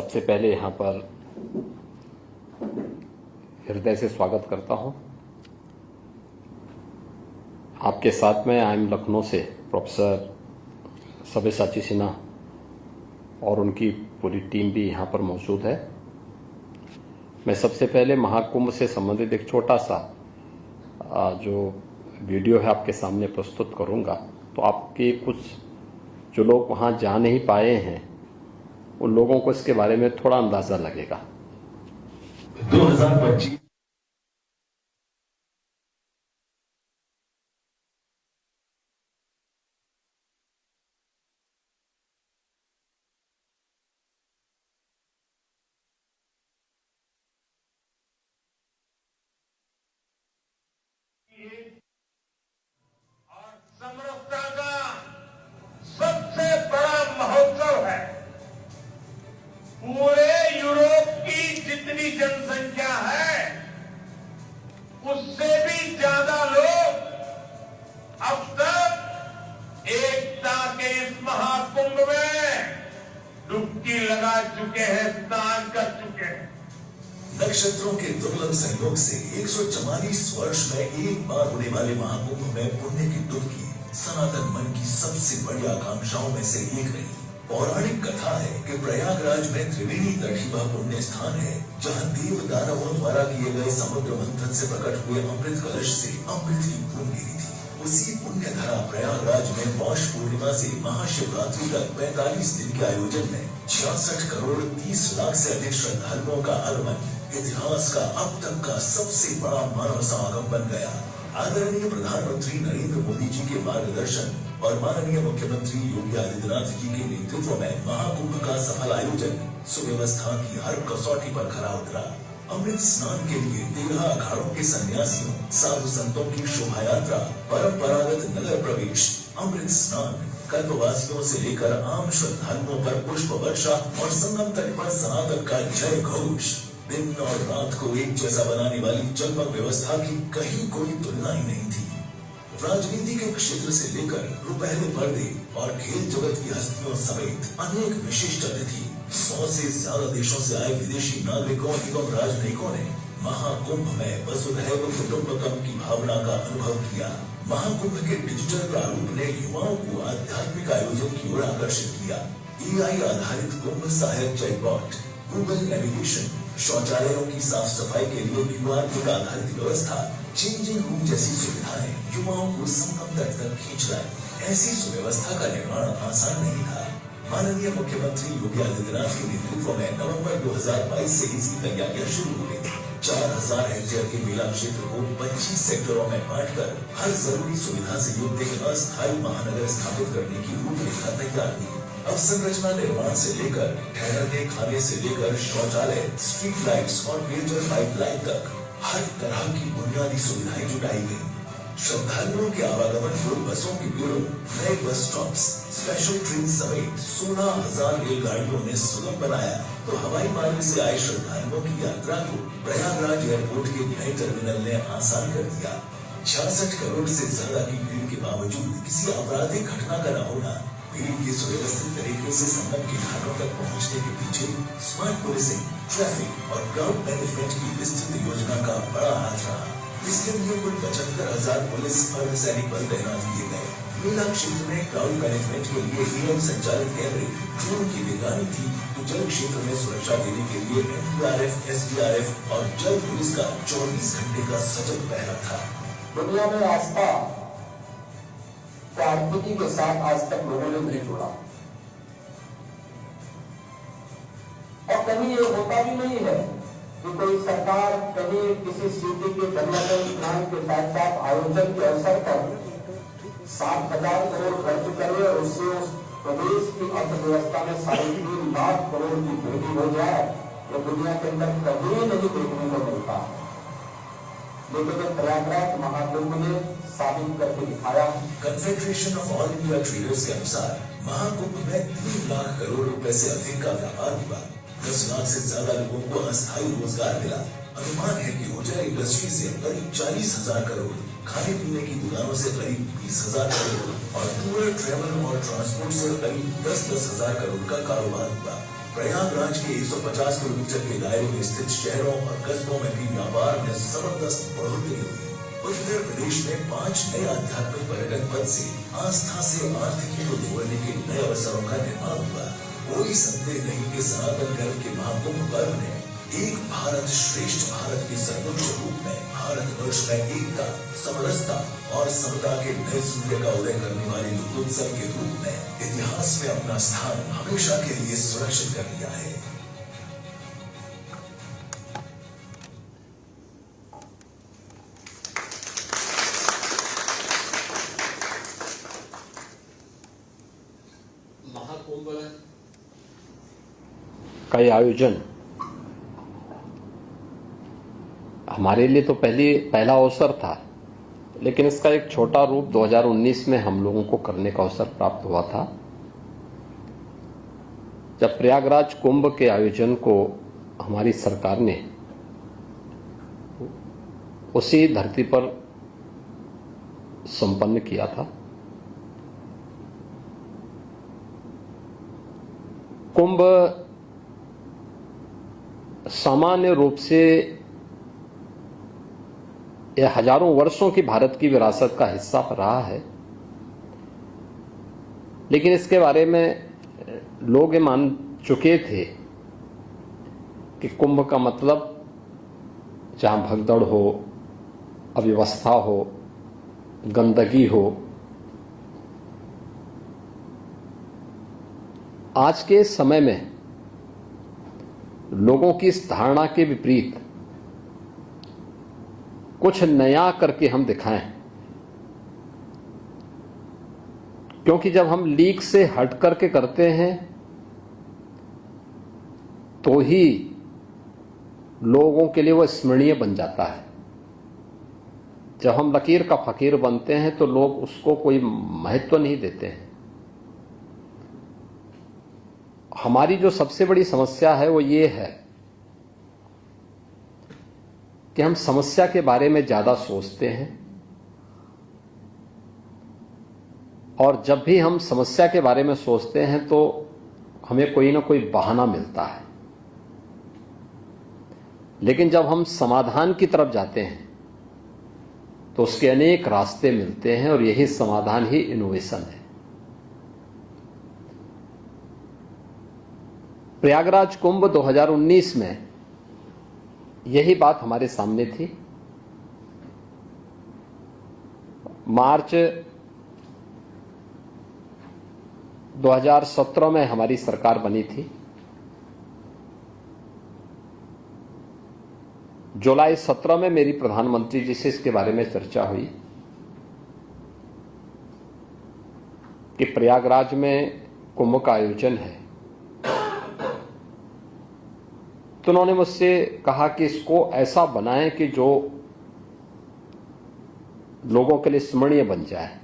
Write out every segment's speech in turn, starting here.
सबसे पहले यहाँ पर हृदय से स्वागत करता हूँ। आपके साथ में आई एम लखनऊ से प्रोफेसर सब्यसाची सिन्हा और उनकी पूरी टीम भी यहाँ पर मौजूद है। मैं सबसे पहले महाकुंभ से संबंधित एक छोटा सा जो वीडियो है आपके सामने प्रस्तुत करूँगा, तो आपके कुछ जो लोग वहाँ जा नहीं पाए हैं उन लोगों को इसके बारे में थोड़ा अंदाजा लगेगा। 2025 और समरसता का सबसे बड़ा महोत्सव है। पूरे यूरोप की जितनी जनसंख्या है उससे भी ज्यादा लोग अब तक एकता के इस महाकुंभ में डुबकी लगा चुके हैं, स्नान कर चुके हैं। नक्षत्रों के दुर्लभ संयोग से 144 वर्ष में एक बार होने वाले महाकुंभ में पुण्य की डुबकी सनातन मन की सबसे बड़ी आकांक्षाओं में से एक रही। पौराणिक कथा है कि प्रयागराज में त्रिवेणी तट वह पुण्य स्थान है जहां देव दानवों द्वारा किए गए समुद्र मंथन से प्रकट हुए अमृत कलश से अमृत की बूंद गिरी थी। उसी पुण्य धरा प्रयागराज में पौष पूर्णिमा से महाशिवरात्रि तक 45 दिन के आयोजन में 66 करोड़ 30 लाख से अधिक श्रद्धालुओं का आगमन इतिहास का अब तक का सबसे बड़ा मानव समागम बन गया। आदरणीय प्रधानमंत्री नरेंद्र मोदी जी के मार्गदर्शन और माननीय मुख्यमंत्री योगी आदित्यनाथ जी के नेतृत्व में महाकुंभ का सफल आयोजन सुव्यवस्था की हर कसौटी पर खरा उतरा। अमृत स्नान के लिए 13 अखाड़ों के सन्यासियों साधु संतों की शोभा यात्रा, परंपरागत नगर प्रवेश, अमृत स्नान, कल्पवासियों से लेकर आम श्रद्धालुओं पर पुष्प वर्षा और संगम तट पर सनातन का जय घोष। दिन और रात को एक जैसा बनाने वाली जगमग व्यवस्था की कहीं कोई तुलना ही नहीं थी। राजनीति के क्षेत्र से लेकर रुपहले पर्दे और खेल जगत की हस्तियों समेत अनेक विशिष्ट अतिथि, 100 से ज्यादा देशों से आए विदेशी नागरिकों एवं राजनयिकों ने महाकुंभ में वसुधैव कुटुंबकम की भावना का अनुभव किया। महाकुंभ के डिजिटल प्रारूप ने युवाओं को आध्यात्मिक आयोजन की ओर आकर्षित किया। AI आधारित कुंभ सहायक चैटबॉट, गूगल नेविगेशन, शौचालयों की साफ सफाई के लिए QR कोड आधारित व्यवस्था, चेंजिंग रूम जैसी सुविधाएं युवाओं को संगम तट तक खींच लाई। ऐसी सुव्यवस्था का निर्माण आसान नहीं था। माननीय मुख्यमंत्री योगी आदित्यनाथ के नेतृत्व में नवंबर 2022 से इसकी तैयारियां शुरू हो गई। 4000 हेक्टेयर के मेला क्षेत्र को 25 सेक्टरों में बांटकर हर जरूरी सुविधा से युक्त एक अस्थायी महानगर स्थापित करने की रूपरेखा तैयार की। अवसंरचना निर्माण से लेकर ठहरने खाने से लेकर शौचालय, स्ट्रीट लाइट्स और पेयजल पाइपलाइन तक हर तरह की बुनियादी सुविधाएं जुटाई गई। श्रद्धालुओं के आवागमन को बसों के ब्यूरो, नए बस स्टॉप्स, स्पेशल ट्रेन समेत 16,000 रेलगाड़ियों ने सुगम बनाया तो हवाई मार्ग से आए श्रद्धालुओं की यात्रा को प्रयागराज एयरपोर्ट के नए टर्मिनल ने आसान कर दिया। 66 करोड़ से ज्यादा की भीड़ के बावजूद किसी आपराधिक घटना का न होना भीड़ की सुव्यवस्थित तरीके से संगम के घाटों तक पहुंचने के पीछे स्मार्ट पुलिसिंग, ट्रैफिक और क्राउड मैनेजमेंट की विस्तृत योजना का बड़ा हाथ रहा। इसके लिए कुल 75,000 पुलिस अर्धसैनिक बल तैनात किए गए। मेला क्षेत्र में क्राउड मैनेजमेंट के लिए AM संचालित कैमरे, ड्रोन की निगरानी थी तो जल क्षेत्र में सुरक्षा देने के लिए NDRF, SDRF और जल पुलिस का 24 घंटे का सजग पहरा था। दुनिया में आस्था आर्थिकी के साथ आज तक लोगों ने नहीं जोड़ा और कहीं ये होता भी नहीं है कि कोई सरकार कहीं किसी सिटी के डेवलपमेंट प्लान के साथ साथ आयोजन के अवसर पर 7,000 करोड़ खर्च करे और उससे उस प्रदेश की अर्थव्यवस्था में 3.5 लाख करोड़ की वृद्धि हो जाए। ये दुनिया के अंदर कभी नहीं देखने को मिलता, लेकिन प्रयागराज महाकुंभ ने साबित करके दिखाया। Confederation of all India traders के अनुसार महाकुंभ में 3 लाख करोड़ रुपए से अधिक का व्यापार हुआ। 10 लाख से ज्यादा लोगों को अस्थायी रोजगार मिला। अनुमान है कि होटल इंडस्ट्री से करीब 40,000 करोड़, खाने पीने की दुकानों से करीब 20,000 करोड़ और टूर, ट्रेवल और ट्रांसपोर्ट से करीब 10,000 करोड़ का कारोबार हुआ। प्रयागराज के 150 किलोमीटर के दायरे में स्थित शहरों और कस्बों में भी व्यापार में जबरदस्त बढ़ोतरी हुई। उत्तर प्रदेश में 5 नए आध्यात्मिक पर्यटन पद से आस्था से आर्थिकी को जोड़ने के नए अवसरों का निर्माण हुआ। कोई संदेह नहीं कि सनातन धर्म के महाकुंभ पर्व ने एक भारत श्रेष्ठ भारत के सर्वोच्च रूप में भारतवर्ष में एकता, समरसता और समता के नए सूर्य का उदय करने वाले लोकोत्सव के रूप में इतिहास में अपना स्थान हमेशा के लिए सुरक्षित कर लिया है। महाकुंभ का ये आयोजन हमारे लिए तो पहला अवसर था, लेकिन इसका एक छोटा रूप 2019 में हम लोगों को करने का अवसर प्राप्त हुआ था, जब प्रयागराज कुंभ के आयोजन को हमारी सरकार ने उसी धरती पर संपन्न किया था। कुंभ सामान्य रूप से यह हजारों वर्षों की भारत की विरासत का हिस्सा रहा है, लेकिन इसके बारे में लोग ये मान चुके थे कि कुंभ का मतलब जहां भगदड़ हो, अव्यवस्था हो, गंदगी हो। आज के समय में लोगों की इस धारणा के विपरीत कुछ नया करके हम दिखाएं, क्योंकि जब हम लीक से हट करके करते हैं तो ही लोगों के लिए वो स्मरणीय बन जाता है। जब हम लकीर का फकीर बनते हैं तो लोग उसको कोई महत्व नहीं देते हैं। हमारी जो सबसे बड़ी समस्या है वो ये है कि हम समस्या के बारे में ज्यादा सोचते हैं, और जब भी हम समस्या के बारे में सोचते हैं तो हमें कोई ना कोई बहाना मिलता है। लेकिन जब हम समाधान की तरफ जाते हैं तो उसके अनेक रास्ते मिलते हैं, और यही समाधान ही इनोवेशन है। प्रयागराज कुंभ 2019 में यही बात हमारे सामने थी। मार्च 2017 में हमारी सरकार बनी थी। जुलाई 17 में मेरी प्रधानमंत्री जी से इसके बारे में चर्चा हुई कि प्रयागराज में कुंभ का आयोजन है। तो उन्होंने मुझसे कहा कि इसको ऐसा बनाएं कि जो लोगों के लिए स्मरणीय बन जाए।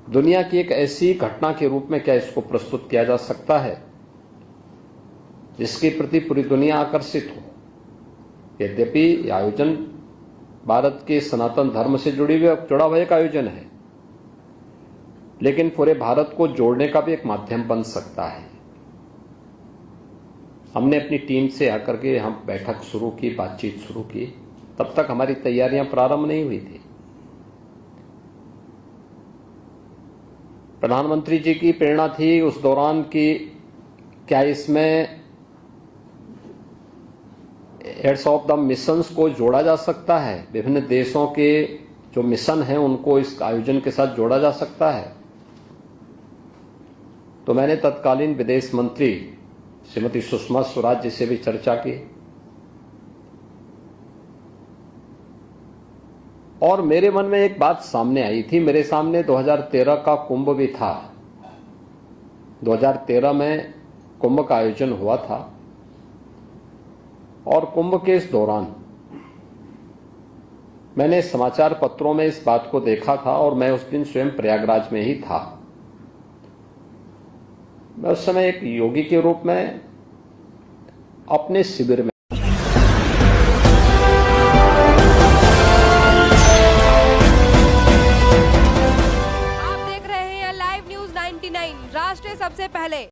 दुनिया की एक ऐसी घटना के रूप में क्या इसको प्रस्तुत किया जा सकता है जिसके प्रति पूरी दुनिया आकर्षित हो। यद्यपि यह आयोजन भारत के सनातन धर्म से जुड़ा हुआ एक आयोजन है, लेकिन पूरे भारत को जोड़ने का भी एक माध्यम बन सकता है। हमने अपनी टीम से आकर के हम बैठक शुरू की, बातचीत शुरू की। तब तक हमारी तैयारियां प्रारंभ नहीं हुई थी। प्रधानमंत्री जी की प्रेरणा थी उस दौरान कि क्या इसमें हेड्स ऑफ द मिशंस को जोड़ा जा सकता है, विभिन्न देशों के जो मिशन हैं उनको इस आयोजन के साथ जोड़ा जा सकता है। तो मैंने तत्कालीन विदेश मंत्री श्रीमती सुषमा स्वराज जी से भी चर्चा की, और मेरे मन में एक बात सामने आई थी। मेरे सामने 2013 का कुंभ भी था। 2013 में कुंभ का आयोजन हुआ था, और कुंभ के इस दौरान मैंने समाचार पत्रों में इस बात को देखा था, और मैं उस दिन स्वयं प्रयागराज में ही था। मैं उस समय एक योगी के रूप में अपने शिविर में आप देख रहे हैं लाइव न्यूज 99 राष्ट्र सबसे पहले।